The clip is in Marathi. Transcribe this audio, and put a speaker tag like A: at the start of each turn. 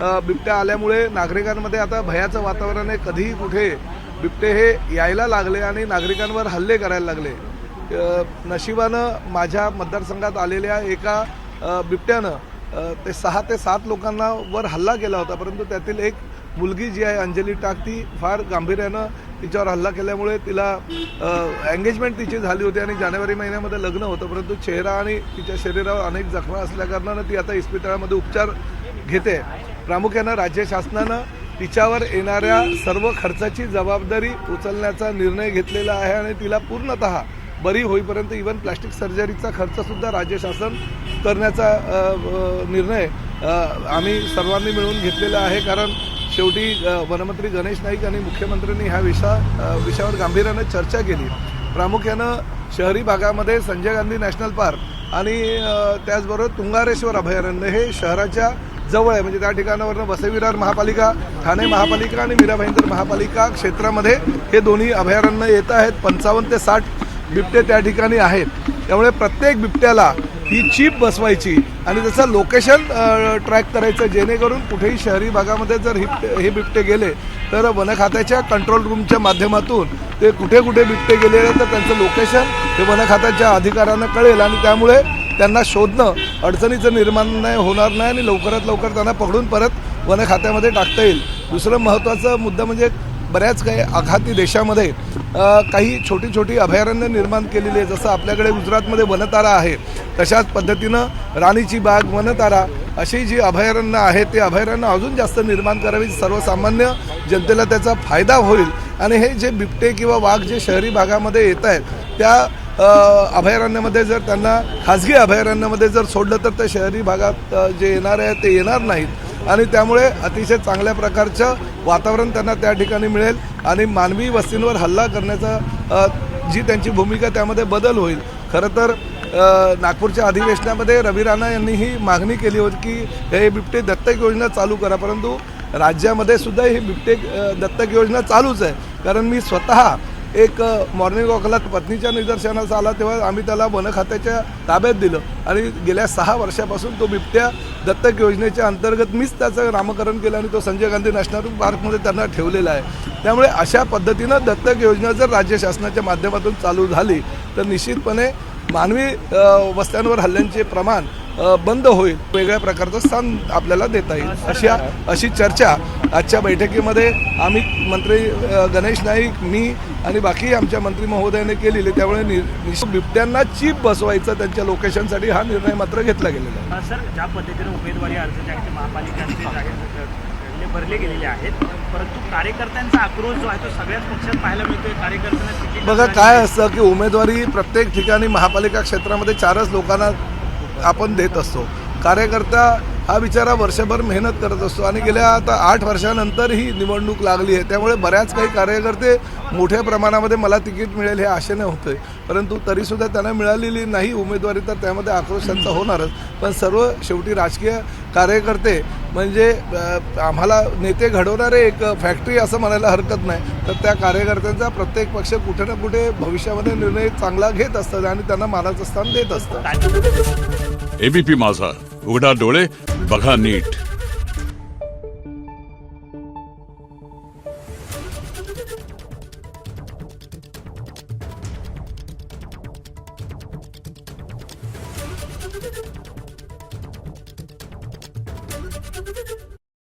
A: बिबट्या आल्यामुळे नागरिकांमध्ये आता भयाचं वातावरण आहे। कधीही कुठे बिबटे हे यायला लागले आणि नागरिकांवर हल्ले करायला लागले। नशिबानं माझ्या मतदारसंघात आलेल्या एका बिबट्यानं ते 6 ते 7 लोकांना वर हल्ला केला होता, परंतु त्यातील एक मुलगी जी आहे अंजली टाक, ती फार गांभीर्यानं तिच्यावर हल्ला केल्यामुळे तिला एंगेजमेंट तिची झाली होती आणि जानेवारी महिन्यामध्ये लग्न होतं, परंतु चेहरा आणि तिच्या शरीरावर अनेक जखमा असल्याकारणानं ती आता इस्पितळामध्ये उपचार घेते। प्रामुख्यानं राज्य शासनानं तिच्यावर येणाऱ्या सर्व खर्चाची जबाबदारी उचलण्याचा निर्णय घेतलेला आहे आणि तिला पूर्णतः बरी होईपर्यंत इव्हन प्लास्टिक सर्जरीचा खर्चसुद्धा राज्य शासन करण्याचा निर्णय आम्ही सर्वांनी मिळून घेतलेला आहे। कारण शेवटी वनमंत्री गणेश नाईक आणि मुख्यमंत्र्यांनी ह्या विषयावर गांभीर्यानं चर्चा केली। प्रामुख्यानं शहरी भागामध्ये संजय गांधी नॅशनल पार्क आणि त्याचबरोबर तुंगारेश्वर अभयारण्य हे शहराच्या जवळ आहे, म्हणजे त्या ठिकाणावरनं वसई-विरार महापालिका, ठाणे महापालिका आणि मीरा भाईंदर महापालिका क्षेत्रामध्ये हे दोन्ही अभयारण्य येत आहेत। 55 ते 60 बिबटे त्या ठिकाणी आहेत। त्यामुळे प्रत्येक बिबट्याला ही चिप बसवायची आणि त्याचं लोकेशन ट्रॅक करायचं, जेणेकरून कुठेही शहरी भागामध्ये जर हे बिबटे गेले तर वन खात्याच्या कंट्रोल रूमच्या माध्यमातून ते कुठे कुठे बिबटे गेले तर त्यांचं लोकेशन हे वन खात्याच्या अधिकाऱ्यांना कळेल आणि त्यामुळे त्यांना शोधणं अडचणीचं निर्माण होणार नाही आणि लवकरात लवकर त्यांना पकडून परत वन खात्यामध्ये टाकता येईल। दुसरं महत्त्वाचा मुद्दा म्हणजे बऱ्याच काही आघाती देशामध्ये काही छोटी छोटी अभयारण्य निर्माण केलेली आहे। जसं आपल्याकडे गुजरातमध्ये वनतारा आहे, तशाच पद्धतीनं राणीची बाग, वनतारा अशी जी अभयारण्य आहेत ते अभयारण्य अजून जास्त निर्माण करावी, सर्वसामान्य जनतेला त्याचा फायदा होईल आणि हे जे बिबटे किंवा वाघ जे शहरी भागामध्ये येत आहेत त्या अभयारण्यामध्ये जर त्यांना खाजगी अभयारण्यामध्ये जर सोडलं तर ते शहरी भागात जे येणार आहे ते येणार नाहीत आणि त्यामुळे अतिशय चांगल्या प्रकारचं वातावरण त्यांना त्या ठिकाणी मिळेल आणि मानवी वस्तींवर हल्ला करण्याचा जी त्यांची भूमिका त्यामध्ये बदल होईल। खरं तर नागपूरच्या अधिवेशनामध्ये रवी राणा यांनी ही मागणी केली होती की हे बिबटे दत्तक योजना चालू करा, परंतु राज्यामध्ये सुद्धा ही बिबटे दत्तक योजना चालूच आहे। कारण मी स्वतः एक मॉर्निंग वॉकला पत्नीच्या निदर्शनास आला तेव्हा आम्ही त्याला वन खात्याच्या ताब्यात दिलं आणि गेल्या 6 वर्षापासून तो बिबट्या दत्तक योजनेच्या अंतर्गत मीच त्याचं नामकरण केलं आणि तो संजय गांधी नॅशनल पार्कमध्ये त्यांना ठेवलेला आहे। त्यामुळे अशा पद्धतीनं दत्तक योजना जर राज्य शासनाच्या माध्यमातून चालू झाली तर निश्चितपणे मानवी वस्त्यांवर हल्ल्यांचे प्रमाण बंद होईल, वेगळ्या प्रकारचं स्थान आपल्याला देता येईल। अशी चर्चा आजच्या बैठकीमध्ये आम्ही मंत्री गणेश नाईक, मी आणि बाकी आमच्या मंत्री महोदयाने केलेली। त्यामुळे बिबट्यांना चिप बसवायचं त्यांच्या लोकेशनसाठी हा निर्णय मात्र घेतला गेलेला आहे।
B: सर, ज्या पद्धतीने उमेदवारी अर्ज जे आहेत महापालिकांचे भरले गेलेले आहेत, परंतु कार्यकर्त्यांचा आक्रोश जो आहे तो सगळ्याच पक्षात पाहायला मिळतोय। कार्यकर्त्यांना
A: बघा काय असतं की उमेदवारी प्रत्येक ठिकाणी महापालिका क्षेत्रामध्ये 4च लोकांना आपण देत असतो। कार्यकर्ता हा बिचारा वर्षभर मेहनत करत असतो आणि गेल्या आता 8 वर्षानंतर ही निवडणूक लागली आहे, त्यामुळे बऱ्याच काही कार्यकर्ते मोठ्या प्रमाणामध्ये मला तिकीट मिळेल हे आशेने होते, परंतु तरीसुद्धा त्यांना मिळालेली नाही उमेदवारी तर त्यामध्ये आक्रोश त्यांचा होणारच। पण सर्व शेवटी राजकीय कार्यकर्ते म्हणजे आम्हाला नेते घडवणारे एक फॅक्टरी असं म्हणायला हरकत नाही, तर त्या कार्यकर्त्यांचा प्रत्येक पक्ष कुठे ना कुठे भविष्यामध्ये निर्णय चांगला घेत असतात आणि त्यांना मानाचं स्थान देत असतात।
C: एबीपी माझा, उघडा डोळे बघा नीट।